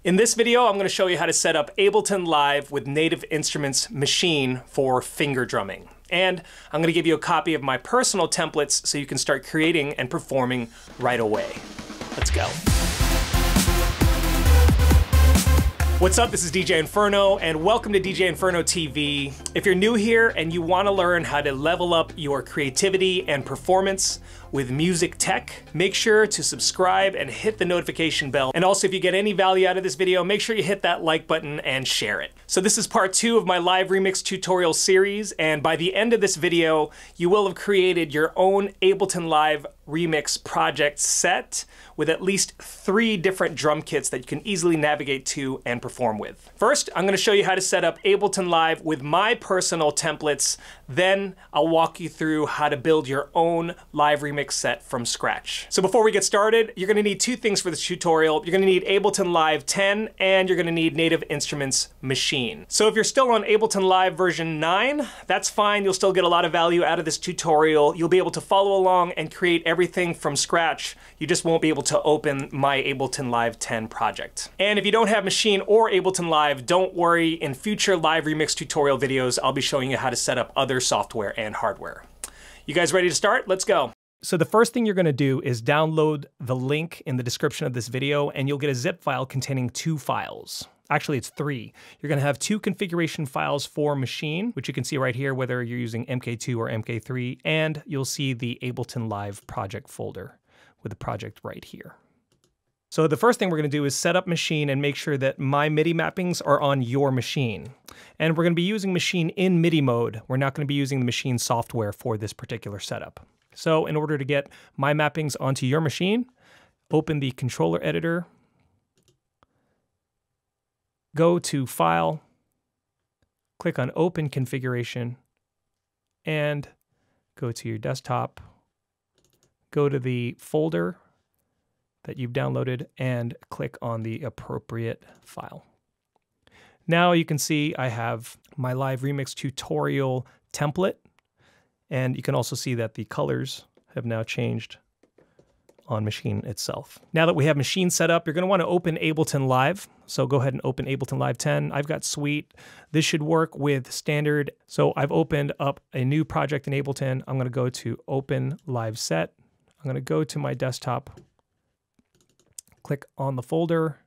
In this video, I'm going to show you how to set up Ableton Live with Native Instruments Maschine for finger drumming. And I'm going to give you a copy of my personal templates so you can start creating and performing right away. Let's go. What's up? This is DJ Inferno and welcome to DJ Inferno TV. If you're new here and you want to learn how to level up your creativity and performance with music tech, make sure to subscribe and hit the notification bell. And also, if you get any value out of this video, make sure you hit that like button and share it. So this is part 2 of my live remix tutorial series, and by the end of this video, you will have created your own Ableton Live remix project set with at least 3 different drum kits that you can easily navigate to and perform with. First, I'm going to show you how to set up Ableton Live with my personal templates. Then I'll walk you through how to build your own live remix set from scratch. So before we get started, you're going to need 2 things for this tutorial. You're going to need Ableton Live 10 and you're going to need Native Instruments Maschine. So if you're still on Ableton Live version 9, that's fine. You'll still get a lot of value out of this tutorial. You'll be able to follow along and create everything from scratch. You just won't be able to open my Ableton Live 10 project. And if you don't have Maschine or Ableton Live, don't worry. In future live remix tutorial videos, I'll be showing you how to set up other software and hardware. You guys ready to start? Let's go. So the first thing you're going to do is download the link in the description of this video and you'll get a zip file containing 2 files. Actually, it's 3. You're going to have 2 configuration files for Maschine, which you can see right here, whether you're using MK2 or MK3, and you'll see the Ableton Live project folder with the project right here. So the first thing we're going to do is set up Maschine and make sure that my MIDI mappings are on your machine. And we're going to be using Maschine in MIDI mode. We're not going to be using the Maschine software for this particular setup. So in order to get my mappings onto your machine, open the controller editor, go to File, click on Open Configuration, and go to your desktop, go to the folder that you've downloaded, and click on the appropriate file. Now you can see I have my live remix tutorial template, and you can also see that the colors have now changed on Maschine itself. Now that we have Maschine set up, you're going to want to open Ableton Live. So go ahead and open Ableton Live 10. I've got Suite. This should work with Standard. So I've opened up a new project in Ableton. I'm going to go to Open Live Set. I'm going to go to my desktop, click on the folder,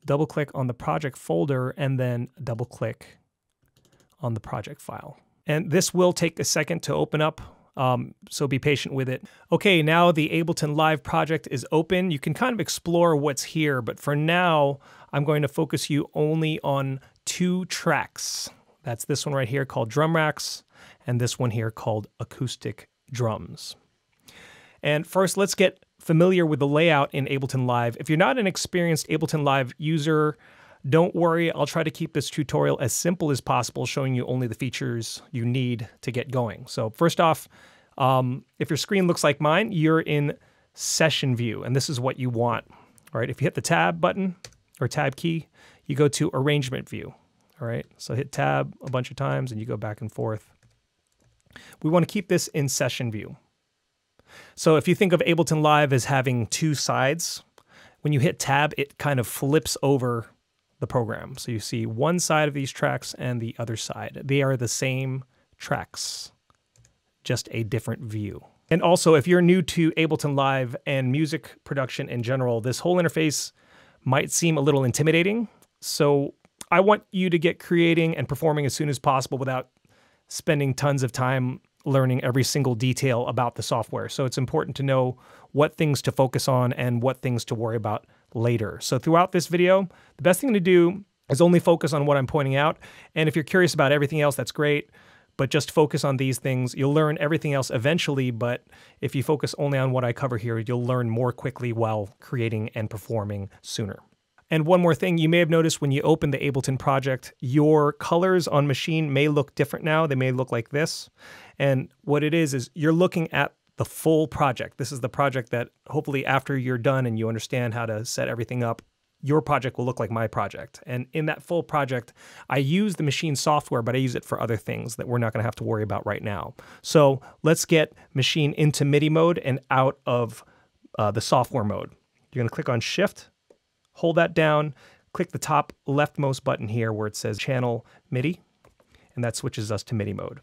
double click on the project folder, and then double click on the project file. And this will take a second to open up, so be patient with it. Okay, now the Ableton Live project is open. You can kind of explore what's here, but for now, I'm going to focus you only on 2 tracks. That's this one right here called Drum Racks, and this one here called Acoustic Drums. And first, let's get familiar with the layout in Ableton Live. If you're not an experienced Ableton Live user, don't worry, I'll try to keep this tutorial as simple as possible, showing you only the features you need to get going. So first off, if your screen looks like mine, you're in session view, and this is what you want. All right, if you hit the tab button or tab key, you go to arrangement view. All right, so hit tab a bunch of times and you go back and forth. We want to keep this in session view. So if you think of Ableton Live as having 2 sides, when you hit tab, it kind of flips over the program. So you see one side of these tracks and the other side. They are the same tracks, just a different view. And also, if you're new to Ableton Live and music production in general, this whole interface might seem a little intimidating. So I want you to get creating and performing as soon as possible without spending tons of time learning every single detail about the software. So it's important to know what things to focus on and what things to worry about later. So throughout this video, the best thing to do is only focus on what I'm pointing out. And if you're curious about everything else, that's great, but just focus on these things. You'll learn everything else eventually, but if you focus only on what I cover here, you'll learn more quickly while creating and performing sooner. And one more thing, you may have noticed when you open the Ableton project, your colors on Maschine may look different now. They may look like this. And what it is you're looking at the full project. This is the project that hopefully after you're done and you understand how to set everything up, your project will look like my project. And in that full project, I use the Maschine software, but I use it for other things that we're not going to have to worry about right now. So let's get Maschine into MIDI mode and out of the software mode. You're going to click on Shift, hold that down, click the top leftmost button here where it says Channel MIDI, and that switches us to MIDI mode.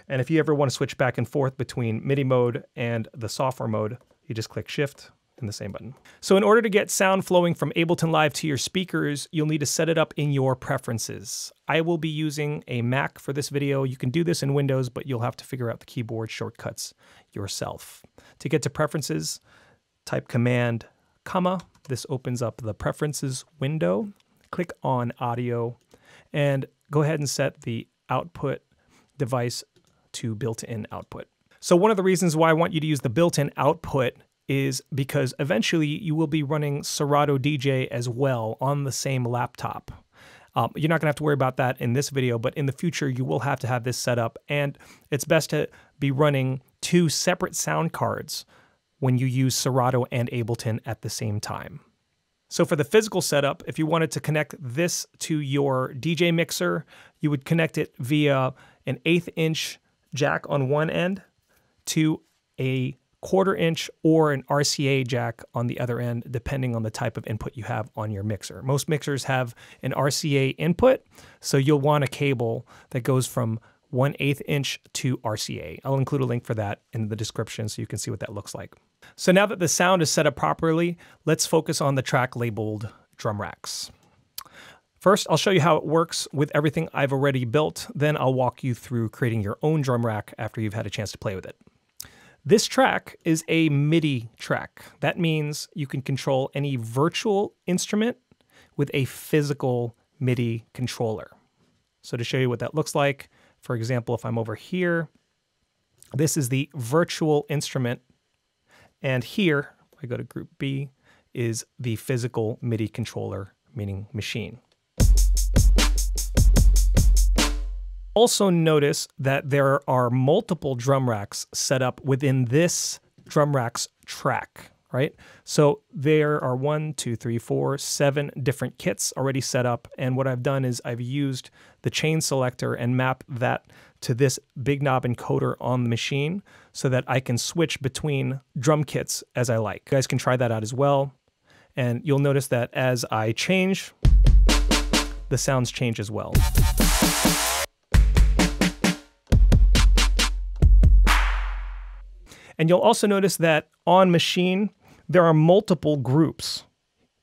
And if you ever want to switch back and forth between MIDI mode and the software mode, you just click Shift and the same button. So in order to get sound flowing from Ableton Live to your speakers, you'll need to set it up in your preferences. I will be using a Mac for this video. You can do this in Windows, but you'll have to figure out the keyboard shortcuts yourself. To get to preferences, type Command, comma. This opens up the preferences window. Click on audio and go ahead and set the output device to built-in output. So one of the reasons why I want you to use the built-in output is because eventually you will be running Serato DJ as well on the same laptop. You're not gonna have to worry about that in this video, but in the future you will have to have this set up, and it's best to be running 2 separate sound cards when you use Serato and Ableton at the same time. So for the physical setup, if you wanted to connect this to your DJ mixer, you would connect it via an 1/8 inch jack on one end to a 1/4 inch or an RCA jack on the other end, depending on the type of input you have on your mixer. Most mixers have an RCA input, so you'll want a cable that goes from 1/8 inch to RCA. I'll include a link for that in the description so you can see what that looks like. So now that the sound is set up properly, let's focus on the track labeled drum racks. First, I'll show you how it works with everything I've already built. Then I'll walk you through creating your own drum rack after you've had a chance to play with it. This track is a MIDI track. That means you can control any virtual instrument with a physical MIDI controller. So to show you what that looks like, for example, if I'm over here, this is the virtual instrument, and here, I go to group B, is the physical MIDI controller, meaning machine. Also notice that there are multiple drum racks set up within this drum racks track, right? So there are 1, 2, 3, 4, 7 different kits already set up. And what I've done is I've used the chain selector and mapped that to this big knob encoder on the machine so that I can switch between drum kits as I like. You guys can try that out as well. And you'll notice that as I change, the sounds change as well. And you'll also notice that on machine, there are multiple groups,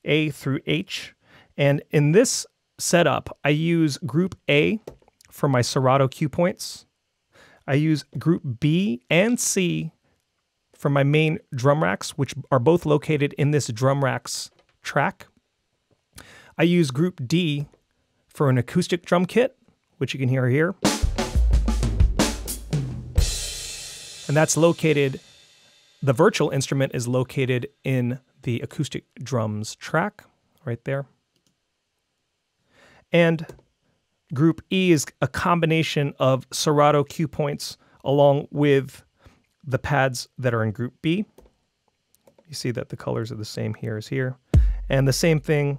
A through H. And in this setup, I use group A for my Serato cue points. I use group B and C for my main drum racks, which are both located in this drum racks track. I use group D for an acoustic drum kit, which you can hear here. And that's located, the virtual instrument is located in the acoustic drums track, right there. And group E is a combination of Serato cue points along with the pads that are in group B. You see that the colors are the same here as here. And the same thing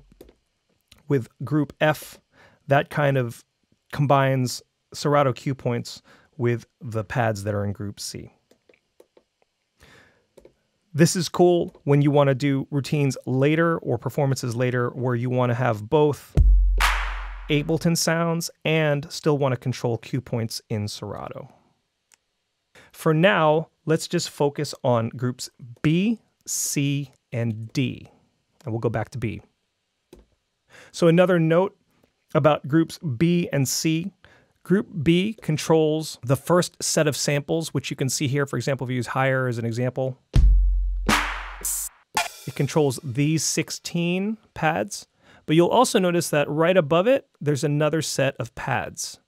with group F, that kind of combines Serato cue points with the pads that are in group C. This is cool when you want to do routines later or performances later where you want to have both Ableton sounds and still want to control cue points in Serato. For now, let's just focus on groups B, C, and D. And we'll go back to B. So another note about groups B and C. Group B controls the first set of samples, which you can see here. For example, if you use higher as an example, it controls these 16 pads. But you'll also notice that right above it, there's another set of pads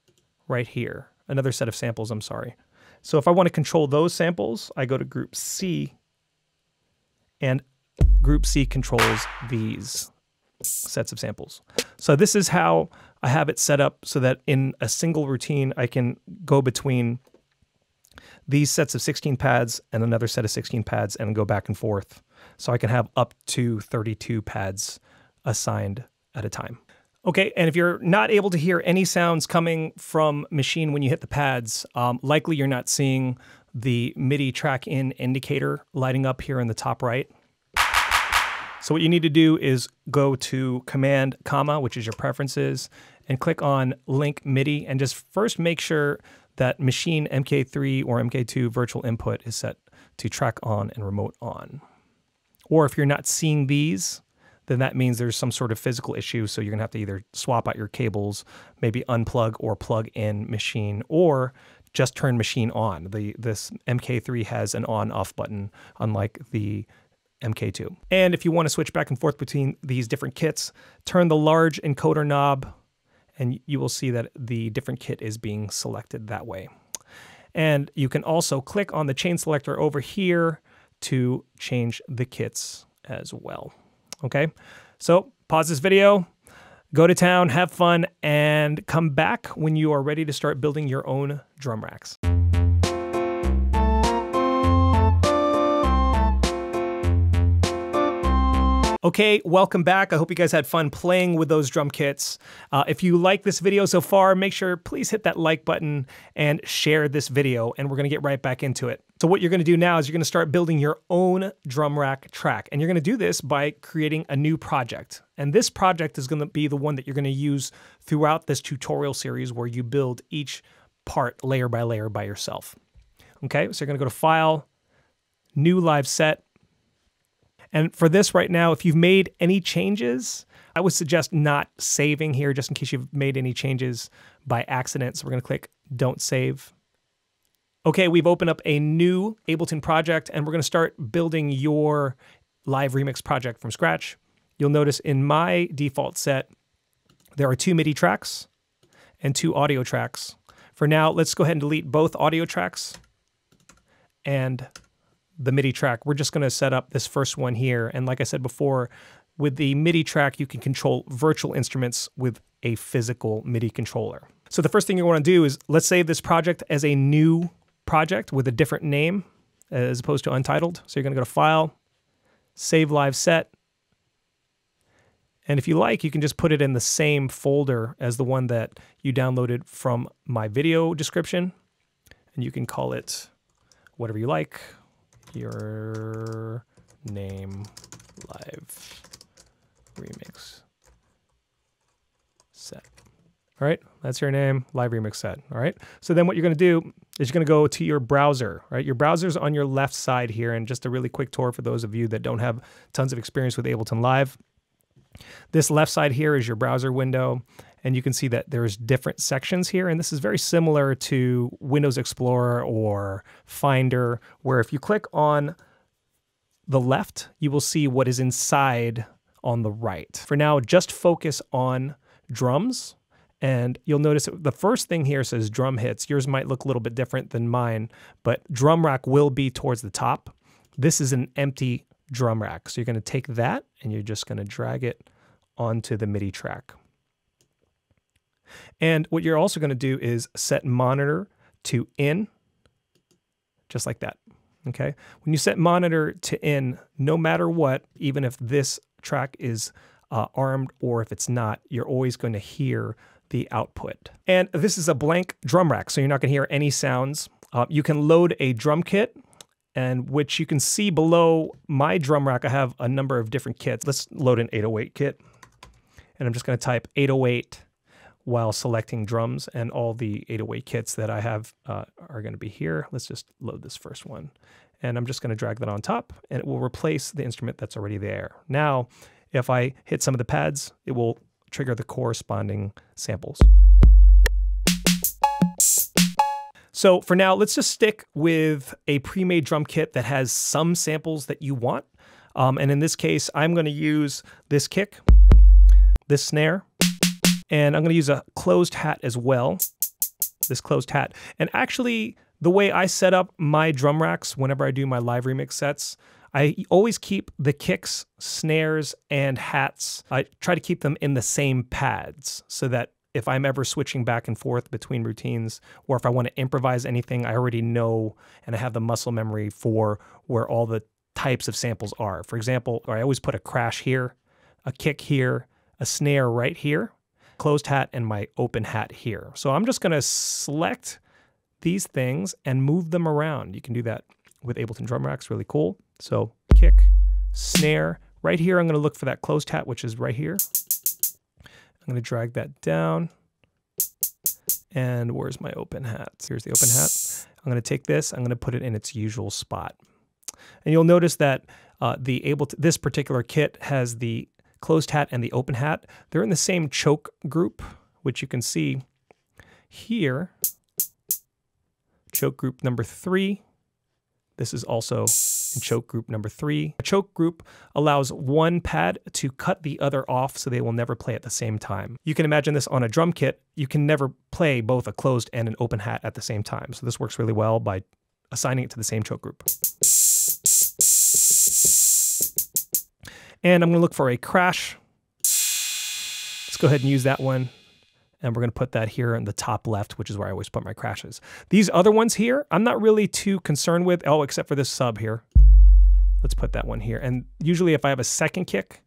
right here. Another set of samples, I'm sorry. So if I want to control those samples, I go to group C, and group C controls these sets of samples. So this is how I have it set up so that in a single routine, I can go between these sets of 16 pads and another set of 16 pads and go back and forth. So I can have up to 32 pads assigned at a time. Okay, and if you're not able to hear any sounds coming from machine when you hit the pads, likely you're not seeing the MIDI track in indicator lighting up here in the top right. So what you need to do is go to Command, comma, which is your preferences, and click on Link MIDI, and just first make sure that Maschine MK3 or MK2 virtual input is set to track on and remote on. Or if you're not seeing these, then that means there's some sort of physical issue, so you're gonna have to either swap out your cables, maybe unplug or plug in Maschine, or just turn Maschine on. This MK3 has an on-off button, unlike the MK2. And if you want to switch back and forth between these different kits, turn the large encoder knob, and you will see that the different kit is being selected that way. And you can also click on the chain selector over here to change the kits as well. Okay, so pause this video, go to town, have fun, and come back when you are ready to start building your own drum racks. Okay, welcome back. I hope you guys had fun playing with those drum kits. If you like this video so far, make sure please hit that like button and share this video, and we're gonna get right back into it. So what you're gonna do now is you're gonna start building your own drum rack track, and you're gonna do this by creating a new project. And this project is gonna be the one that you're gonna use throughout this tutorial series where you build each part layer by yourself. Okay, so you're gonna go to File, New Live Set, and for this right now, if you've made any changes, I would suggest not saving here just in case you've made any changes by accident. So we're going to click Don't Save. Okay, we've opened up a new Ableton project, and we're going to start building your live remix project from scratch. You'll notice in my default set, there are 2 MIDI tracks and 2 audio tracks. For now, let's go ahead and delete both audio tracks and the MIDI track. We're just going to set up this first one here. And like I said before, with the MIDI track, you can control virtual instruments with a physical MIDI controller. So the first thing you want to do is let's save this project as a new project with a different name as opposed to untitled. So you're going to go to File, Save Live Set. And if you like, you can just put it in the same folder as the one that you downloaded from my video description. And you can call it whatever you like. Your name live remix set. All right, that's your name, live remix set. All right, so then what you're going to do is you're going to go to your browser. Right, your browser's on your left side here, and just a really quick tour for those of you that don't have tons of experience with Ableton Live. This left side here is your browser window, and you can see that there's different sections here, and this is very similar to Windows Explorer or Finder, where if you click on the left, you will see what is inside on the right. For now, just focus on drums, and you'll notice the first thing here says drum hits. Yours might look a little bit different than mine, but drum rack will be towards the top. This is an empty drum rack, so you're going to take that and you're just going to drag it onto the MIDI track. And what you're also going to do is set monitor to in, just like that. Okay. When you set monitor to in, no matter what, even if this track is armed or if it's not, you're always going to hear the output. And this is a blank drum rack, so you're not going to hear any sounds. You can load a drum kit, and which you can see below my drum rack. I have a number of different kits. Let's load an 808 kit, and I'm just going to type 808 while selecting drums, and all the 808 kits that I have are going to be here. Let's just load this first one, and I'm just going to drag that on top, and it will replace the instrument that's already there. Now, if I hit some of the pads, it will trigger the corresponding samples. So for now, let's just stick with a pre-made drum kit that has some samples that you want. And in this case, I'm going to use this kick, this snare, and I'm going to use a closed hat as well, this closed hat. And actually, the way I set up my drum racks whenever I do my live remix sets, I always keep the kicks, snares, and hats. I try to keep them in the same pads so that if I'm ever switching back and forth between routines, or if I want to improvise anything, I already know and I have the muscle memory for where all the types of samples are. For example, I always put a crash here, a kick here, a snare right here, closed hat, and my open hat here. So I'm just going to select these things and move them around. You can do that with Ableton drum racks, really cool. So kick, snare, right here, I'm going to look for that closed hat, which is right here. I'm going to drag that down. And where's my open hat? Here's the open hat. I'm going to take this, I'm going to put it in its usual spot. And you'll notice that this particular kit has the closed hat and the open hat. They're in the same choke group, which you can see here. Choke group number 3. This is also in choke group number 3. A choke group allows one pad to cut the other off so they will never play at the same time. You can imagine this on a drum kit. You can never play both a closed and an open hat at the same time. So this works really well by assigning it to the same choke group. And I'm going to look for a crash. Let's go ahead and use that one. And we're going to put that here in the top left, which is where I always put my crashes. These other ones here, I'm not really too concerned with. Oh, except for this sub here. Let's put that one here. And usually if I have a second kick,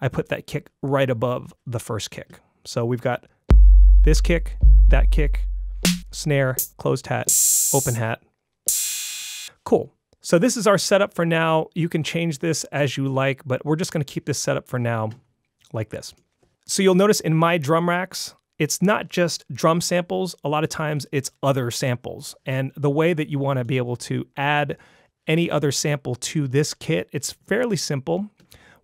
I put that kick right above the first kick. So we've got this kick, that kick, snare, closed hat, open hat. Cool. So this is our setup for now. You can change this as you like, but we're just going to keep this setup for now like this. So you'll notice in my drum racks, it's not just drum samples. A lot of times it's other samples. And the way that you want to be able to add any other sample to this kit, it's fairly simple.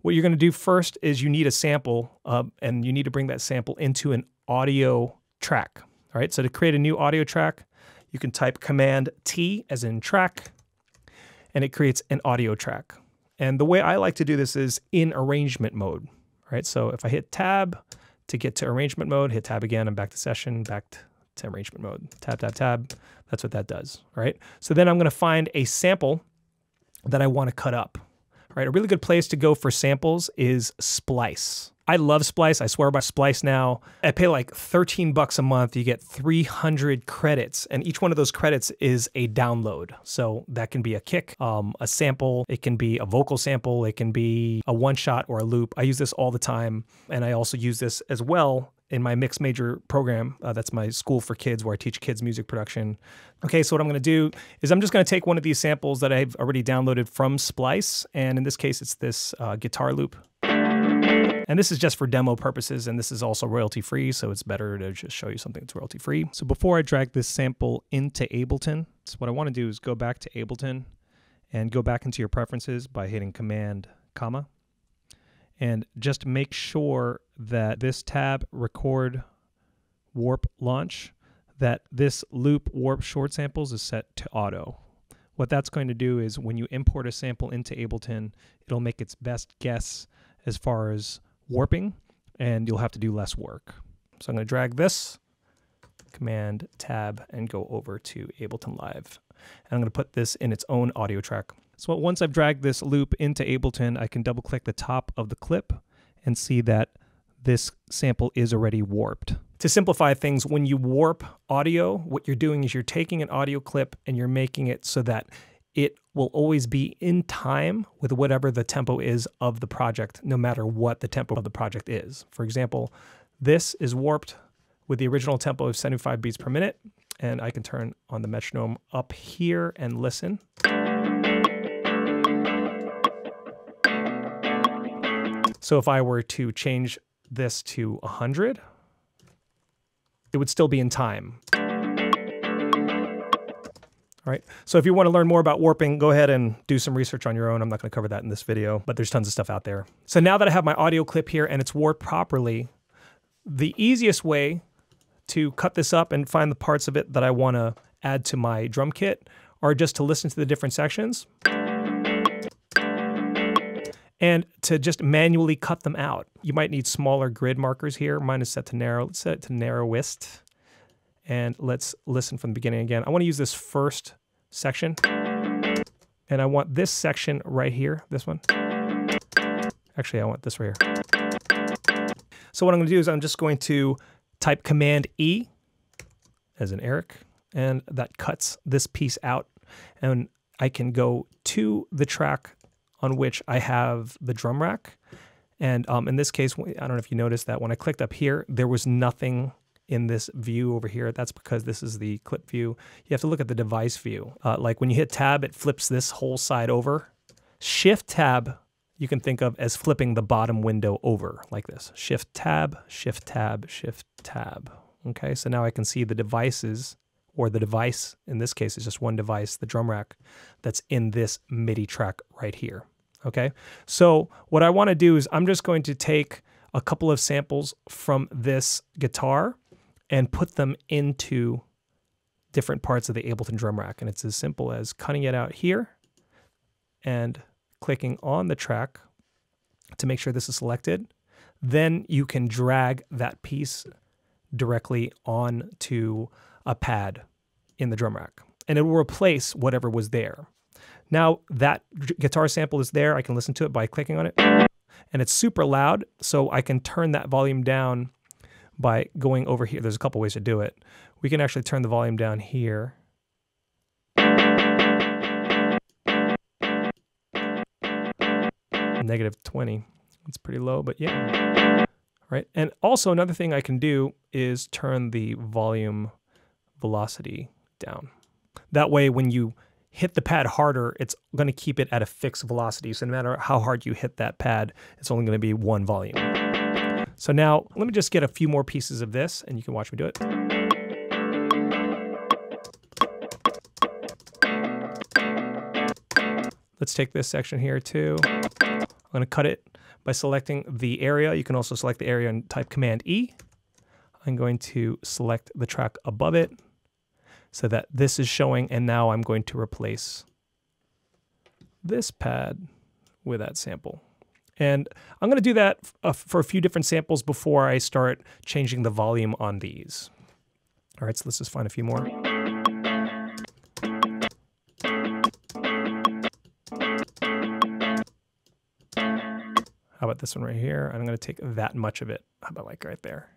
What you're going to do first is you need a sample, and you need to bring that sample into an audio track. All right, so to create a new audio track, you can type Command T as in track, and it creates an audio track. And the way I like to do this is in arrangement mode. All right, so if I hit Tab to get to arrangement mode, hit Tab again, I'm back to session, back to arrangement mode. Tab, tab, tab. That's what that does. All right, so then I'm going to find a sample that I want to cut up. All right, a really good place to go for samples is Splice. I love Splice. I swear by Splice now. I pay like 13 bucks a month. You get 300 credits, and each one of those credits is a download. So that can be a kick, a sample. It can be a vocal sample. It can be a one shot or a loop. I use this all the time, and I also use this as well in my mixed major program. That's my school for kids where I teach kids music production. Okay, so what I'm going to do is I'm just going to take one of these samples that I've already downloaded from Splice, and in this case, it's this guitar loop. And this is just for demo purposes, and this is also royalty-free, so it's better to just show you something that's royalty-free. So before I drag this sample into Ableton, so what I want to do is go back to Ableton and go back into your preferences by hitting Command, comma, and just make sure that this tab, Record Warp Launch, that this loop warp short samples is set to auto. What that's going to do is when you import a sample into Ableton, it'll make its best guess as far as warping, and you'll have to do less work. So I'm going to drag this, Command Tab, and go over to Ableton Live. And I'm going to put this in its own audio track. So once I've dragged this loop into Ableton, I can double click the top of the clip and see that this sample is already warped. To simplify things, when you warp audio, what you're doing is you're taking an audio clip and you're making it so that it will always be in time with whatever the tempo is of the project, no matter what the tempo of the project is. For example, this is warped with the original tempo of 75 beats per minute, and I can turn on the metronome up here and listen. So if I were to change this to 100, it would still be in time. All right, so if you want to learn more about warping, go ahead and do some research on your own. I'm not going to cover that in this video, but there's tons of stuff out there. So now that I have my audio clip here and it's warped properly, the easiest way to cut this up and find the parts of it that I want to add to my drum kit are just to listen to the different sections and to just manually cut them out. You might need smaller grid markers here. Mine is set to narrow. Let's set it to narrowest. And let's listen from the beginning again. I want to use this first section. And I want this section right here, this one. Actually, I want this right here. So what I'm going to do is I'm just going to type Command E as in Eric, and that cuts this piece out. And I can go to the track on which I have the drum rack. And in this case, I don't know if you noticed that when I clicked up here, there was nothing in this view over here. That's because this is the clip view. You have to look at the device view. Like when you hit Tab, it flips this whole side over. Shift Tab, you can think of as flipping the bottom window over like this. Shift tab, shift tab, shift tab. Okay, so now I can see the devices, or the device, in this case is just one device, the drum rack, that's in this MIDI track right here. Okay, so what I want to do is I'm just going to take a couple of samples from this guitar and put them into different parts of the Ableton drum rack. And it's as simple as cutting it out here and clicking on the track to make sure this is selected. Then you can drag that piece directly onto a pad in the drum rack, and it will replace whatever was there. Now that guitar sample is there, I can listen to it by clicking on it, and it's super loud, so I can turn that volume down by going over here. There's a couple ways to do it. We can actually turn the volume down here. -20. It's pretty low, but yeah. Right. And also another thing I can do is turn the volume velocity down. That way, when you hit the pad harder, it's going to keep it at a fixed velocity. So no matter how hard you hit that pad, it's only going to be one volume. So now let me just get a few more pieces of this and you can watch me do it. Let's take this section here too. I'm going to cut it by selecting the area. You can also select the area and type Command E. I'm going to select the track above it so that this is showing, and now I'm going to replace this pad with that sample. And I'm going to do that for a few different samples before I start changing the volume on these. All right, so let's just find a few more. How about this one right here? I'm going to take that much of it. How about like right there?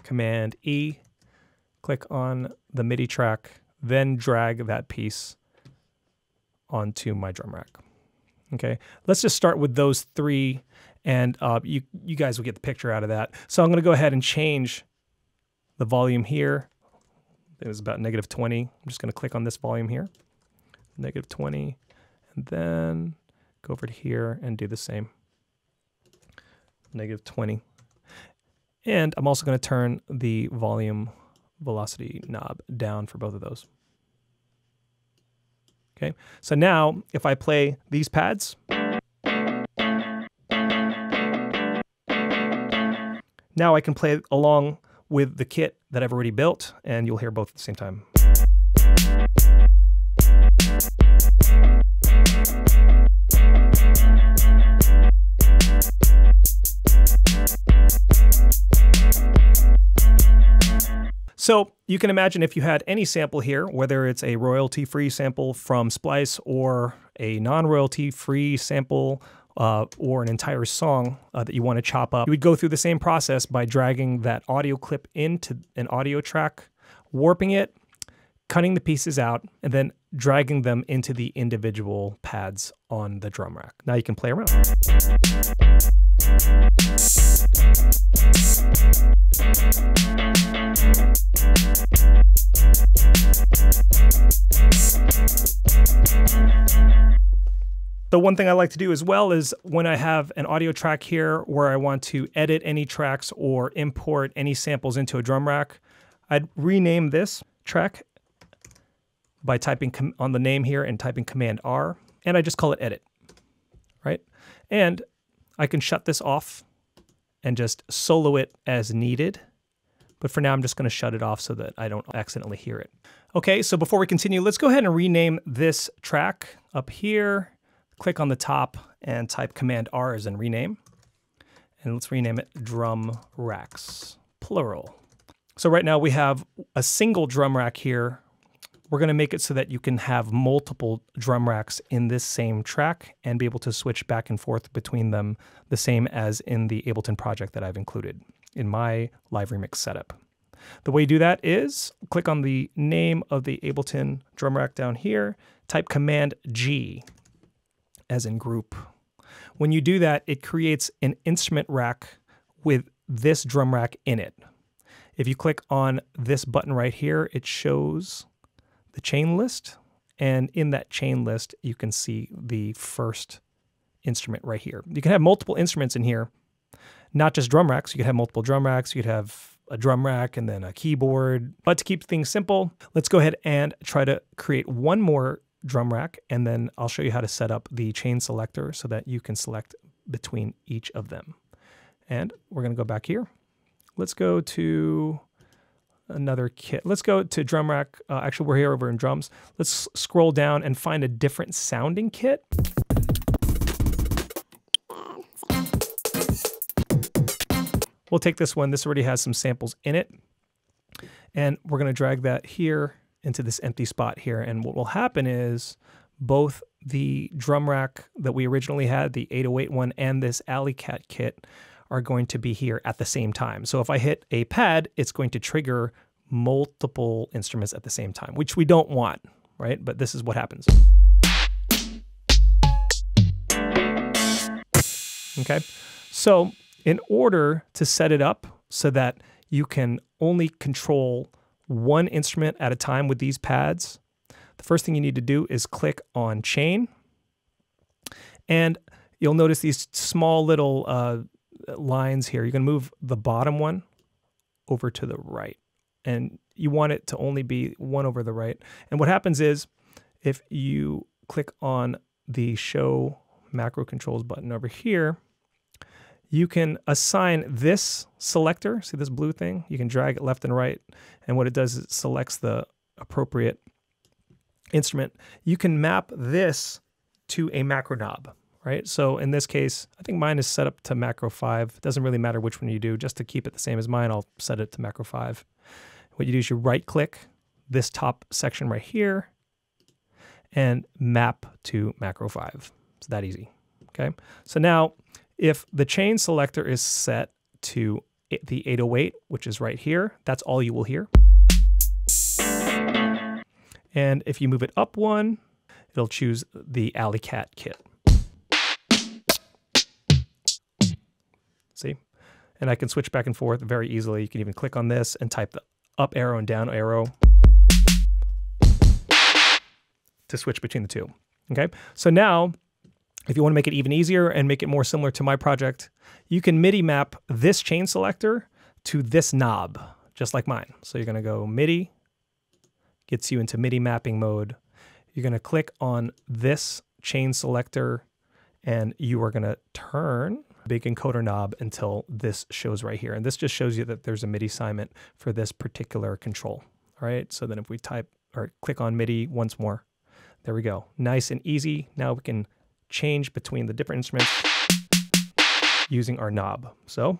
Command E, click on the MIDI track, then drag that piece onto my drum rack. Okay, let's just start with those three, and you guys will get the picture out of that. So I'm going to go ahead and change the volume here. It was about -20. I'm just going to click on this volume here, -20, and then go over to here and do the same. -20. And I'm also going to turn the volume velocity knob down for both of those. Okay, so now if I play these pads, now I can play along with the kit that I've already built, and you'll hear both at the same time. So you can imagine if you had any sample here, whether it's a royalty-free sample from Splice or a non-royalty-free sample or an entire song that you want to chop up, you would go through the same process by dragging that audio clip into an audio track, warping it, cutting the pieces out, and then dragging them into the individual pads on the drum rack. Now you can play around. The one thing I like to do as well is when I have an audio track here where I want to edit any tracks or import any samples into a drum rack, I'd rename this track by typing on the name here and typing Command R, and I just call it edit, right? And I can shut this off and just solo it as needed. But for now, I'm just going to shut it off so that I don't accidentally hear it. Okay, so before we continue, let's go ahead and rename this track up here. Click on the top and type Command R as in rename. And let's rename it Drum Racks, plural. So right now we have a single drum rack here. We're going to make it so that you can have multiple drum racks in this same track and be able to switch back and forth between them, the same as in the Ableton project that I've included in my live remix setup. The way you do that is click on the name of the Ableton drum rack down here, type Command G as in group. When you do that, it creates an instrument rack with this drum rack in it. If you click on this button right here, it shows the chain list, and in that chain list, you can see the first instrument right here. You can have multiple instruments in here, not just drum racks. You could have multiple drum racks. You could have a drum rack and then a keyboard. But to keep things simple, let's go ahead and try to create one more drum rack, and then I'll show you how to set up the chain selector so that you can select between each of them. And we're going to go back here. Let's go to another kit. Let's go to drum rack. Actually, we're here over in drums. Let's scroll down and find a different sounding kit. We'll take this one. This already has some samples in it. And we're going to drag that here into this empty spot here. And what will happen is both the drum rack that we originally had, the 808 one, and this Alley Cat kit are going to be here at the same time. So if I hit a pad, it's going to trigger multiple instruments at the same time, which we don't want, right? But this is what happens. Okay, so in order to set it up so that you can only control one instrument at a time with these pads, the first thing you need to do is click on chain, and you'll notice these small little lines here. You're going to move the bottom one over to the right, and you want it to only be one over the right. And what happens is if you click on the show macro controls button over here, you can assign this selector, see this blue thing? You can drag it left and right, and what it does is it selects the appropriate instrument. You can map this to a macro knob, right? So in this case, I think mine is set up to macro 5. It doesn't really matter which one you do. Just to keep it the same as mine, I'll set it to macro 5. What you do is you right-click this top section right here and map to macro 5. It's that easy, okay? So now, if the chain selector is set to the 808, which is right here, that's all you will hear. And if you move it up one, it'll choose the Alley Cat kit. See? And I can switch back and forth very easily. You can even click on this and type the up arrow and down arrow to switch between the two. Okay? So now, if you want to make it even easier and make it more similar to my project, you can MIDI map this chain selector to this knob, just like mine. So you're going to go MIDI, gets you into MIDI mapping mode. You're going to click on this chain selector, and you are going to turn the big encoder knob until this shows right here. And this just shows you that there's a MIDI assignment for this particular control. All right, so then if we type or click on MIDI once more, there we go. Nice and easy. Now we can change between the different instruments using our knob. So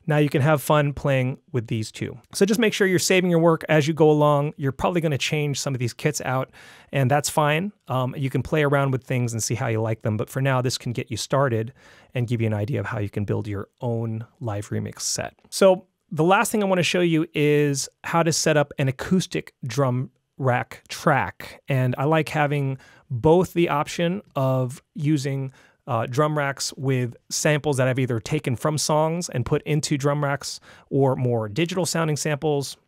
now you can have fun playing with these two. So just make sure you're saving your work as you go along. You're probably going to change some of these kits out, and that's fine. You can play around with things and see how you like them, but for now, this can get you started and give you an idea of how you can build your own live remix set. So the last thing I want to show you is how to set up an acoustic drum rack track. And I like having both the option of using drum racks with samples that I've either taken from songs and put into drum racks, or more digital sounding samples,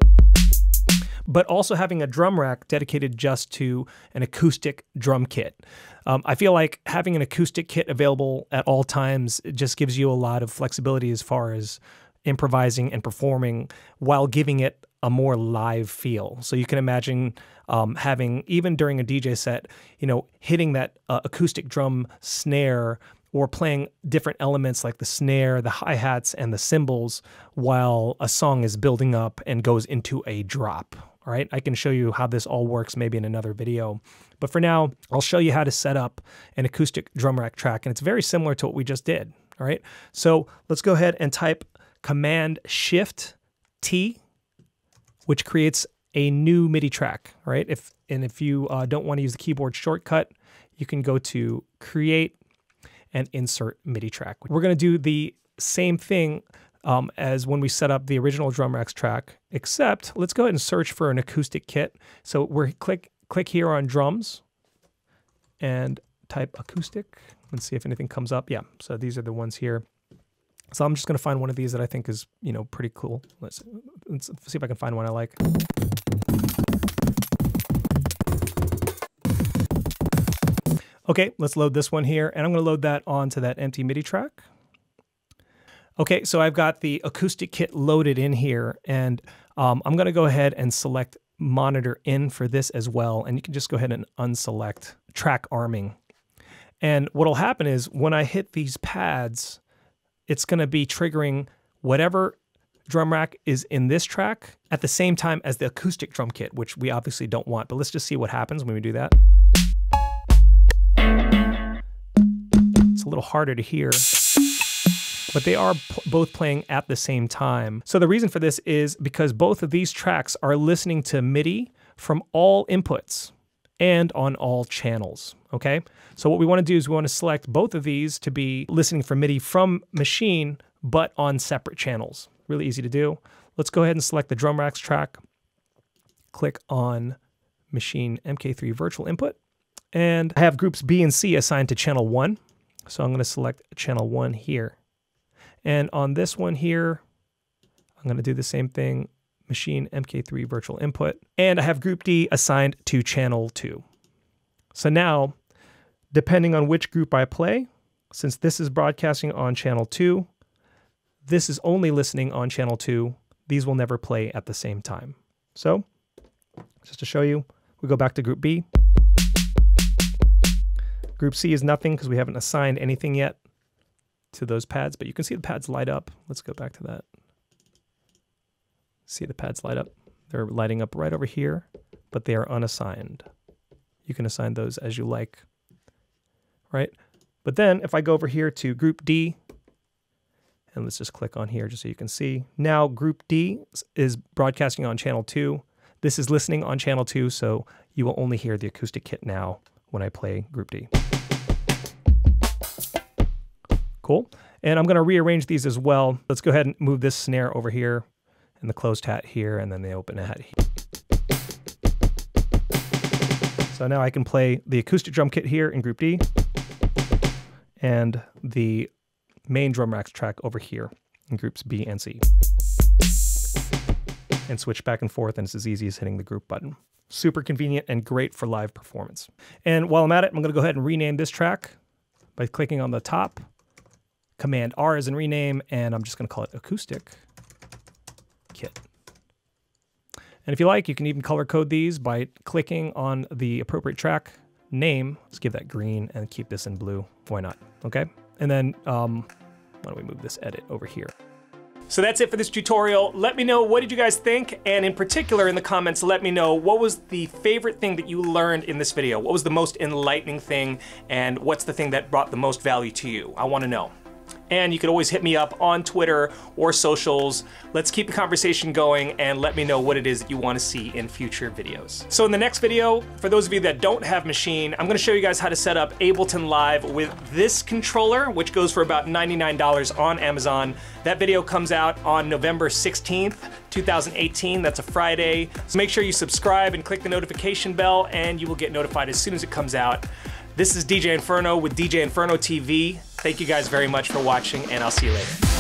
but also having a drum rack dedicated just to an acoustic drum kit. I feel like having an acoustic kit available at all times just gives you a lot of flexibility as far as improvising and performing while giving it a more live feel. So you can imagine having, even during a DJ set, you know, hitting that acoustic drum snare or playing different elements like the snare, the hi-hats, and the cymbals while a song is building up and goes into a drop. All right, I can show you how this all works maybe in another video. But for now, I'll show you how to set up an acoustic drum rack track, and it's very similar to what we just did. All right, so let's go ahead and type Command-Shift-T, which creates a new MIDI track, right? If you don't want to use the keyboard shortcut, you can go to Create and Insert MIDI Track. We're going to do the same thing as when we set up the original drum racks track, except let's go ahead and search for an acoustic kit. So we're click here on drums and type acoustic. Let's see if anything comes up. Yeah, so these are the ones here. So I'm just going to find one of these that I think is, you know, pretty cool. Let's see if I can find one I like. Okay, let's load this one here, and I'm going to load that onto that empty MIDI track. Okay, so I've got the acoustic kit loaded in here, and I'm going to go ahead and select monitor in for this as well, and you can just go ahead and unselect track arming. And what'll happen is when I hit these pads, it's going to be triggering whatever drum rack is in this track at the same time as the acoustic drum kit, which we obviously don't want, but let's just see what happens when we do that. It's a little harder to hear, but they are both playing at the same time. So the reason for this is because both of these tracks are listening to MIDI from all inputs and on all channels, okay? So what we want to do is we want to select both of these to be listening for MIDI from Maschine, but on separate channels. Really easy to do. Let's go ahead and select the drum racks track, click on Maschine MK3 virtual input, and I have groups B and C assigned to channel 1. So I'm going to select channel 1 here. And on this one here, I'm going to do the same thing, Maschine MK3 virtual input, and I have group D assigned to channel 2. So now, depending on which group I play, since this is broadcasting on channel 2, this is only listening on channel 2. These will never play at the same time. So, just to show you, we go back to group B. Group C is nothing because we haven't assigned anything yet to those pads, but you can see the pads light up. Let's go back to that. See the pads light up. They're lighting up right over here, but they are unassigned. You can assign those as you like, right? But then if I go over here to group D, and let's just click on here just so you can see. Now group D is broadcasting on channel 2. This is listening on channel 2, so you will only hear the acoustic kit now when I play group D. Cool. And I'm going to rearrange these as well. Let's go ahead and move this snare over here and the closed hat here and then the open hat here. So now I can play the acoustic drum kit here in group D and the main drum racks track over here in groups B and C. And switch back and forth, and it's as easy as hitting the group button. Super convenient and great for live performance. And while I'm at it, I'm going to go ahead and rename this track by clicking on the top. Command R as in rename, and I'm just going to call it acoustic kit. And if you like, you can even color code these by clicking on the appropriate track name. Let's give that green and keep this in blue. Why not? Okay. And then why don't we move this edit over here? So that's it for this tutorial. Let me know, what did you guys think? And in particular in the comments, let me know what was the favorite thing that you learned in this video? What was the most enlightening thing? And what's the thing that brought the most value to you? I want to know. And you can always hit me up on Twitter or socials. Let's keep the conversation going and let me know what it is that you want to see in future videos. So in the next video, for those of you that don't have Maschine, I'm going to show you guys how to set up Ableton Live with this controller, which goes for about $99 on Amazon. That video comes out on November 16th, 2018. That's a Friday. So make sure you subscribe and click the notification bell and you will get notified as soon as it comes out. This is DJ Inferno with DJ Inferno TV. Thank you guys very much for watching, and I'll see you later.